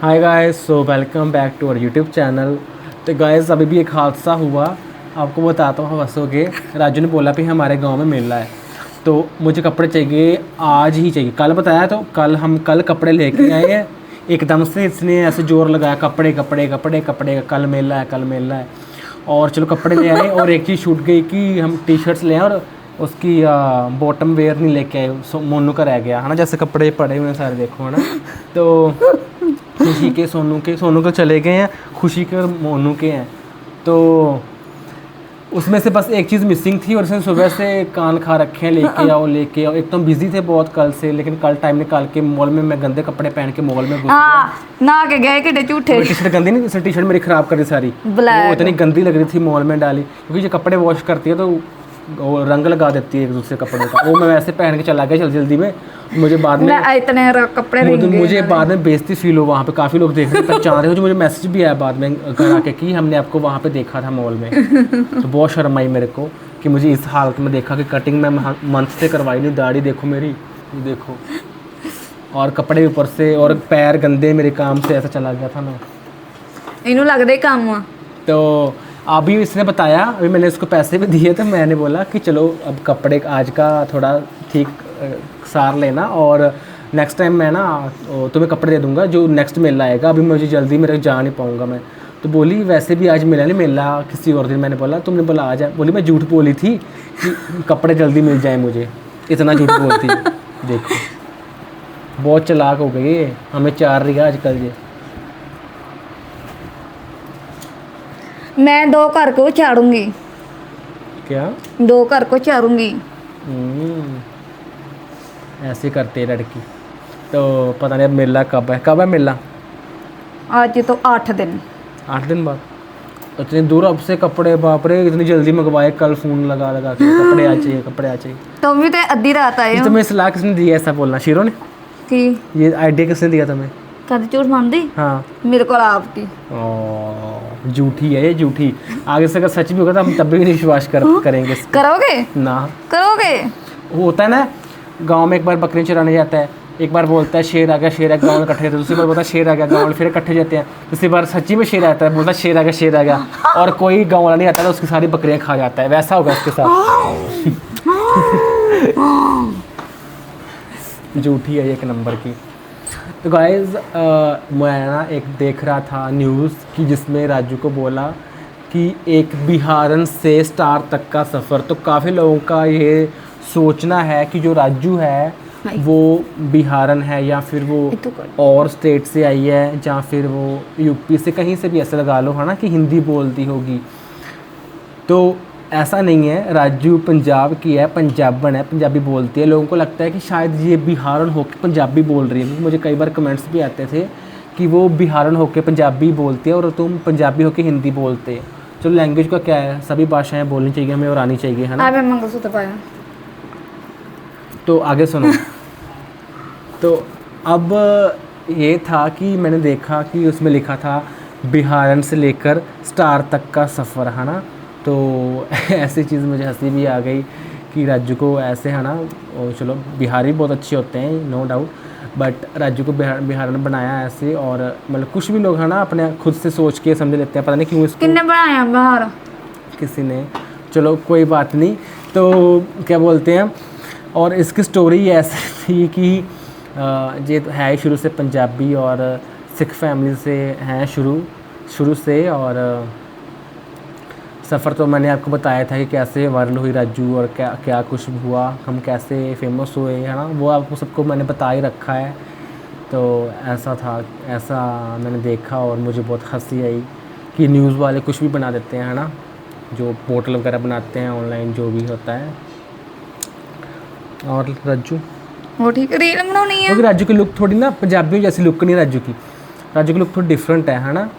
Hi guys, so welcome back to our YouTube channel. तो guys अभी भी एक हादसा हुआ, आपको बताता हूँ हंसोगे। राजू ने बोला भी हमारे गांव में मेला है, तो मुझे कपड़े चाहिए, आज ही चाहिए। कल बताया तो कल कपड़े लेके आए हैं। एकदम से इसने ऐसे जोर लगाया, कपड़े कपड़े कपड़े कपड़े, कल मेला है, कल मेला है। और चलो कपड़े ले आए, और एक चीज़ छूट गई कि हम टी शर्ट्स ले आए और उसकी बॉटम वेयर नहीं लेके आए। मोनू का रह गया है ना, जैसे कपड़े पड़े हुए हैं सारे, देखो है ना। तो खुशी के सोनू के चले गए हैं, खुशी के और मोनू के हैं। तो उसमें से बस एक चीज़ मिसिंग थी, और उसने सुबह से कान खा रखे हैं, लेके आओ लेके आओ। एक तो हम बिजी थे बहुत कल से, लेकिन कल टाइम निकाल के मॉल में, मैं गंदे कपड़े पहन के मॉल में घुस गया। हाँ ना के गए कि झूठे टी शर्ट गंदी नहीं, टी शर्ट मेरी ख़राब कर दी सारी, वो इतनी गंदी लग रही थी मॉल में डाली, क्योंकि जो कपड़े वॉश करती है तो वो रंग लगा देती है एक दूसरे कपड़ों का। वो मैं वैसे पहन के चला गया जल्दी जल्दी में। मुझे बाद में इतने कपड़े मुझे बाद में बेइज्जती फील हो, वहाँ पे काफ़ी लोग देख रहे थे, पहचान रहे हो। जो मुझे मैसेज भी आया बाद में घर आके कि हमने आपको वहाँ पे देखा था मॉल में। तो बहुत शर्म आई मेरे को कि मुझे इस हालत में देखा, कि कटिंग मैं मंथ से करवाई नहीं, दाढ़ी देखो मेरी, देखो, और कपड़े ऊपर से, और पैर गंदे मेरे काम से, ऐसा चला गया था मैं। इनू लगता ही काम हुआ। तो अभी इसने बताया, अभी मैंने इसको पैसे भी दिए, तो मैंने बोला कि चलो अब कपड़े आज का थोड़ा ठीक सार लेना, और नेक्स्ट टाइम मैं ना तुम्हें कपड़े दे दूंगा जो नेक्स्ट मेला आएगा। अभी मुझे जल्दी, मेरे जा नहीं पाऊंगा मैं। तो बोली वैसे भी आज मेला नहीं, मेला किसी और दिन। मैंने बोला, तुमने बोला आज है। बोली मैं झूठ बोली थी कि कपड़े जल्दी मिल जाए मुझे, इतना झूठ बोलती। देखो बहुत चालाक हो गई है, हमें चार रही है आजकल ये। मैं 2 घर को झाड़ूंगी, क्या 2 घर को झाड़ूंगी। ऐसे करते है लड़की। तो पता नहीं अब मेला कब है मेला? आज तो 8 दिन। 8 दिन बाद? इतनी दूर अब से कपड़े, बाप रे, इतनी जल्दी मंगवाए, कल फ़ोन लगा लगा के कपड़े आ चाहिए, कपड़े आ चाहिए। तुम भी तो अद्धी रात आए हो। तुम्हें सलाह किसने दी है ऐसा बोलना? शीरो ने? कि ये आइडिया किसने दिया तुम्हें? कद झूठ मानदी? हाँ, मेरे को आपकी झूठी है ये, झूठी। आगे से अगर सच भी होगा तो हम तब भी नहीं विश्वास करेंगे इस पे। करोगे ना करोगे। वो होता है ना, गांव में एक बार बकरी चराने जाता है, एक बार बोलता है शेर आ गया, शेर आ गया, गाँव में इकट्ठे रहते हैं। दूसरी बार बोलता है शेर आ गया, गाँव में फिर इकट्ठे जाते हैं। दूसरी बार सच्ची में शेर आता है, बोलता है शेर आ गया, शेर आ गया, और कोई गाँव वाला नहीं आता तो उसकी सारी बकरियाँ खा जाता है। वैसा होगा उसके साथ। झूठी है एक नंबर की। तो गाइज़ मैं ना एक देख रहा था न्यूज़ कि जिसमें राजू को बोला कि एक बिहारन से स्टार तक का सफ़र। तो काफ़ी लोगों का ये सोचना है कि जो राजू है वो बिहारन है, या फिर वो और स्टेट से आई है, या फिर वो यूपी से, कहीं से भी ऐसे लगा लो है ना, कि हिंदी बोलती होगी। तो ऐसा नहीं है, राजू पंजाब की है, पंजाबन है, पंजाबी बोलती है। लोगों को लगता है कि शायद ये बिहारन होकर पंजाबी बोल रही है। मुझे कई बार कमेंट्स भी आते थे कि वो बिहारन होकर पंजाबी बोलती है और तुम पंजाबी होकर हिंदी बोलते। चलो लैंग्वेज का क्या है, सभी भाषाएं बोलनी चाहिए हमें और आनी चाहिए, है ना। मैं मंगलसूत्र पाया। तो आगे सुनो। तो अब ये था कि मैंने देखा कि उसमें लिखा था बिहारन से लेकर स्टार तक का सफ़र, है ना। तो ऐसी चीज़ मुझे हंसी भी आ गई कि राजू को ऐसे, है ना, और चलो बिहारी बहुत अच्छे होते हैं नो डाउट, बट राजू को बिहार ने बनाया ऐसे। और मतलब कुछ भी लोग है ना अपने खुद से सोच के समझ लेते हैं, पता नहीं क्यों इसको किसने बनाया बिहार? किसी ने, चलो कोई बात नहीं। तो क्या बोलते हैं, और इसकी स्टोरी ऐसी थी कि ये है शुरू से पंजाबी और सिख फैमिली से हैं शुरू से। और सफ़र तो मैंने आपको बताया था कि कैसे वायरल हुई राजू, और क्या क्या कुछ हुआ, हम कैसे फेमस हुए, है ना, वो आपको सबको मैंने बता ही रखा है। तो ऐसा था, ऐसा मैंने देखा और मुझे बहुत हंसी आई कि न्यूज़ वाले कुछ भी बना देते हैं, है ना, जो पोर्टल वगैरह बनाते हैं ऑनलाइन, जो भी होता है। और राजू वो ठीक रील बनानी है, क्योंकि राजू की लुक थोड़ी ना पंजाबियों जैसी लुक नहीं, राजू की लुक थोड़ी डिफरेंट है ना।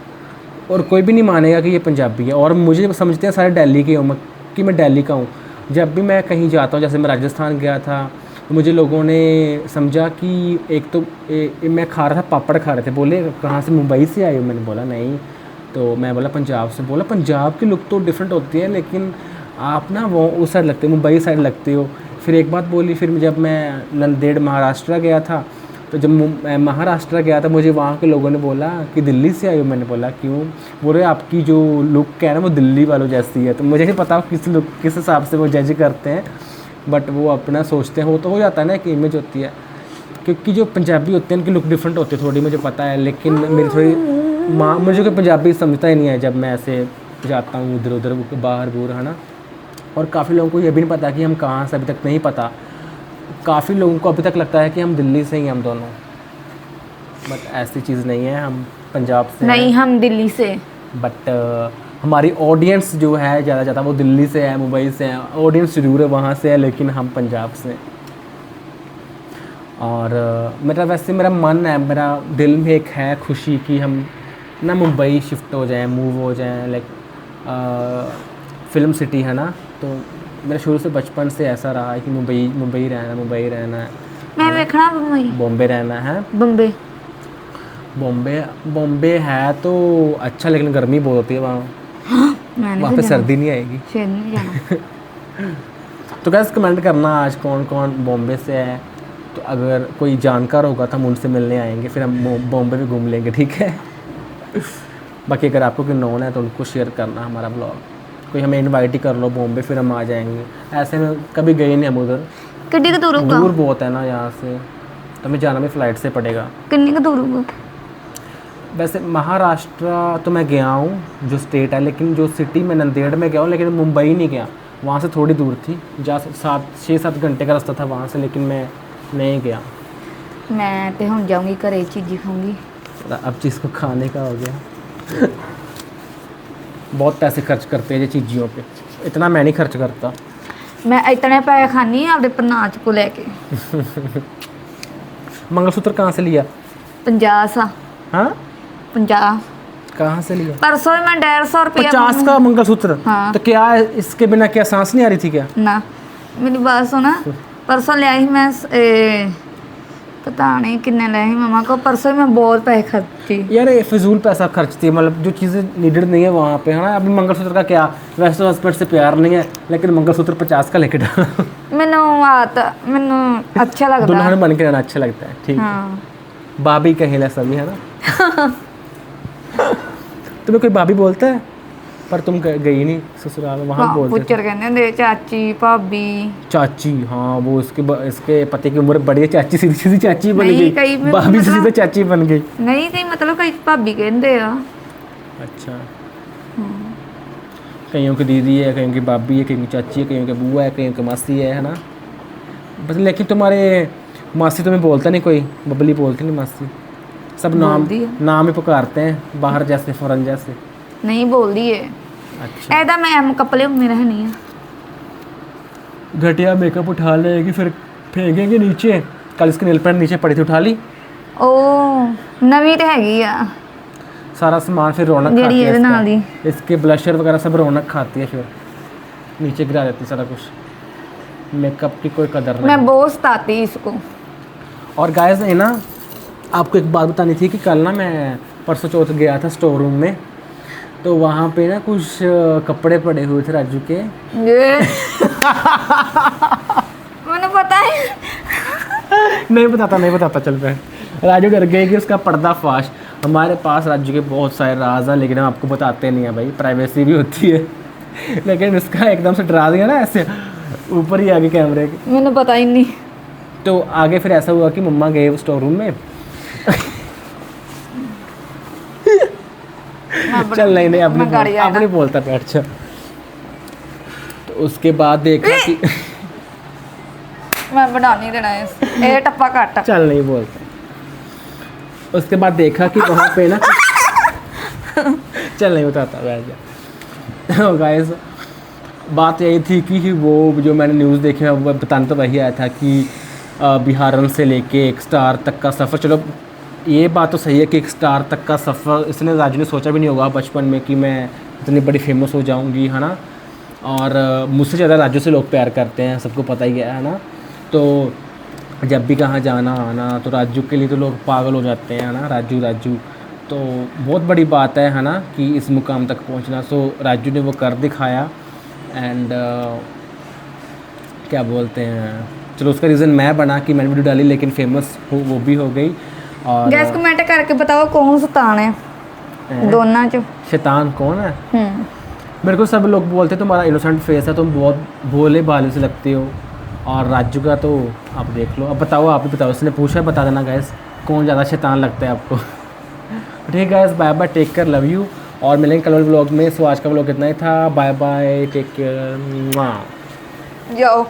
और कोई भी नहीं मानेगा कि ये पंजाबी है। और मुझे समझते हैं सारे दिल्ली के हूँ कि मैं दिल्ली का हूँ। जब भी मैं कहीं जाता हूँ, जैसे मैं राजस्थान गया था, तो मुझे लोगों ने समझा कि एक तो मैं खा रहा था, पापड़ खा रहे थे, बोले कहाँ से, मुंबई से आए हो? मैंने बोला नहीं। तो मैं बोला पंजाब से। बोला पंजाब की लुक तो डिफरेंट होती है, लेकिन आप ना वो उस साइड लगते हो, मुंबई साइड लगते हो। फिर एक बात बोली, फिर जब मैं नंदेड़ महाराष्ट्र गया था, तो जब मैं महाराष्ट्र गया था मुझे वहाँ के लोगों ने बोला कि दिल्ली से आई हो। मैंने बोला क्यों? बोले आपकी जो लुक है ना वो दिल्ली वालों जैसी है। तो मुझे नहीं पता किस लुक किस हिसाब से वो जज करते हैं, बट वो अपना सोचते हैं। वो तो हो जाता है ना, एक इमेज होती है, क्योंकि जो पंजाबी होते हैं उनकी लुक डिफरेंट होती है थोड़ी, मुझे पता है। लेकिन मेरी थोड़ी माँ, मुझे कोई पंजाबी समझता ही नहीं है जब मैं ऐसे जाता हूँ इधर उधर बाहर बूर, है ना। और काफ़ी लोगों को ये भी नहीं पता कि हम कहाँ से, अभी तक नहीं पता। काफ़ी लोगों को अभी तक लगता है कि हम दिल्ली से ही हम दोनों, बट ऐसी चीज़ नहीं है। हम पंजाब से नहीं, हम दिल्ली से। बट हमारी ऑडियंस जो है ज़्यादा वो दिल्ली से है, मुंबई से है। ऑडियंस ज़रूर है वहाँ से है, लेकिन हम पंजाब से हैं। और मेरा मन है, मेरा दिल में एक है खुशी कि हम ना मुंबई शिफ्ट हो जाएं, मूव हो जाएं, लाइक फिल्म सिटी है ना। तो मेरा शुरू से बचपन से ऐसा रहा है कि मुंबई रहना है। मैं देखना मुंबई, बॉम्बे रहना है। बम्बे। बॉम्बे है तो अच्छा, लेकिन गर्मी बहुत होती है वहाँ। वहाँ पे सर्दी नहीं आएगी। फिर नहीं जाना। तो गाइस कमेंट करना आज कौन कौन बॉम्बे से है। तो अगर कोई जानकार होगा तो हम उनसे मिलने आएंगे, फिर हम बॉम्बे में घूम लेंगे, ठीक है। बाकी अगर आपको कोई नोन है तो उनको शेयर करना हमारा ब्लॉग। कोई हमें इनवाइट ही कर लो बॉम्बे, फिर हम आ जाएंगे। ऐसे में कभी गए नहीं हम उधर, कितनी का दूर होगा? दूर बहुत है ना यहाँ से, तो हमें जाना भी फ़्लाइट से पड़ेगा। कितनी का दूर होगा? वैसे महाराष्ट्र तो मैं गया हूँ जो स्टेट है, लेकिन जो सिटी में नंदेड़ में गया हूँ, लेकिन मुंबई नहीं गया। वहाँ से थोड़ी दूर थी, जहाँ 6-7 घंटे का रास्ता था वहाँ से, लेकिन मैं नहीं गया। मैं तो हम जाऊँगी, घरे चीज़ी खाऊंगी। अब चीज़ को खाने का हो गया। बहुत पैसे खर्च करते हैं ये चीज़ों पे, इतना मैं नहीं खर्च करता। मैं इतने पैसे खानी अपने प्रनाच को लेके। मंगलसूत्र कहाँ से लिया? 50 सा। हाँ 50 कहाँ से लिया? परसों मैं 150 रुपया 50 का मंगलसूत्र? हाँ। तो क्या इसके बिना क्या सांस नहीं आ रही थी क्या? ना, मेरी बात सुना। परसों ले आई मैं पता नहीं कितने ले आई मम्मा को। परसों मैं बहुत पैसे खर्ची। यार ये फिजूल पैसा खर्चती है, मतलब जो चीज़ें नीडेड नहीं है वहाँ पे, है ना। अभी मंगलसूत्र का क्या, वैसे तो हस्बैंड से प्यार नहीं है, लेकिन मंगलसूत्र 50 का लेके डाला। मैनू अच्छा लगता दुल्हन बन के रहना अच्छा लगता है, ठीक है। हाँ। भाभी कहेला सभी, है ना। तुम्हें कोई भाभी बोलता है, पर तुम गई नहीं ससुराल, वहाँ बोलते पुच्चर कहते हैं, चाची भाभी चाची। हाँ वो इसके पति की उम्र बड़ी है, चाची सीधी सीधी चाची बन नहीं, गई, कई में भाभी से मतलब- सीधा चाची बन गई। नहीं, कहीं मतलब कई भाभी कहते हैं। अच्छा, कईयों की दीदी है, कईयों की भाभी है, कईयों की चाची है, कईयों की बुआ है, कईयों की मासी है ना। बस लेकिन तुम्हारे मासी तुम्हें बोलता नहीं कोई, बबली बोलती नहीं मासी, सब बोलती है। नाम ही पुकारते हैं, बाहर जैसे फौरन जैसे। नहीं बोलती है। अच्छा, ऐदा मैं कपड़े में रहनी है। घटिया मेकअप उठा लेगी, फिर फेंकेंगे नीचे। कल इसके नेल पेंट नीचे पड़ी थी, उठा ली। ओ नवी तो हैगी आ सारा सामान फिर रौनक जेड़ी खाती है ਇਹਦੇ ਨਾਲ ਦੀ। इसके ब्लशर वगैरह सब रौनक खाती है, फिर नीचे गिरा देती है सारा कुछ। मेकअप की कोई कदर नहीं। मैं बहुत सताती इसको। और गाइस है ना, आपको एक बात बतानी थी कि कल ना मैं परसों चौथ गया था स्टोर रूम में, तो वहाँ पे ना कुछ कपड़े पड़े हुए थे राजू के। मैंने पता है। नहीं बताता चल पे। राजू डर गए कि उसका पर्दाफाश। हमारे पास राजू के बहुत सारे राज हैं, लेकिन हम आपको बताते नहीं हैं भाई, प्राइवेसी भी होती है। लेकिन इसका एकदम से डरा दिया ना, ऐसे ऊपर ही आगे कैमरे के। मैंने पता ही नहीं। तो आगे फिर ऐसा हुआ कि मम्मा गए स्टोर रूम में। चल नहीं अब नहीं बोलता बैठ। अच्छा, तो उसके बाद देखा कि मैं बना नहीं देना है ये टप्पा काट। चल नहीं बोलता। उसके बाद देखा कि वहाँ पे ना चल नहीं बताता बैठ जा। गाइस बात यही थी कि वो जो मैंने न्यूज़ देखी वो बताने तो वही आया था कि बिहारन से लेके एक स्टार तक का सफ़र। चलो ये बात तो सही है कि एक स्टार तक का सफ़र इसने राजू ने सोचा भी नहीं होगा बचपन में कि मैं इतनी बड़ी फेमस हो जाऊंगी, है ना। और मुझसे ज़्यादा राजू से लोग प्यार करते हैं, सबको पता ही है ना। तो जब भी कहाँ जाना आना तो राजू के लिए तो लोग पागल हो जाते हैं, है ना। राजू तो बहुत बड़ी बात है ना, कि इस मुकाम तक पहुँचना। सो राजू ने वो कर दिखाया। एंड क्या बोलते हैं, चलो उसका रीज़न मैं बना कि मैंने वीडियो डाली लेकिन फेमस वो भी हो गई। और गैस कमेंट करके बताओ कौन शैतान है दोनों चो। शैतान कौन है? मेरे को सब लोग बोलते हैं तुम्हारा इनोसेंट फेस है, तुम बहुत भोले भाले से लगते हो। और राजू का तो आप देख लो। अब बताओ, आप ही बताओ, इसने पूछा है, बता देना गैस कौन ज़्यादा शैतान लगता है आपको। ठीक है guys, bye bye, take care, love you. और मिलेंगे कल वाले व्लॉग में। सो आज का व्लॉग इतना ही था। बाय बाय, टेक केयर, जाओ।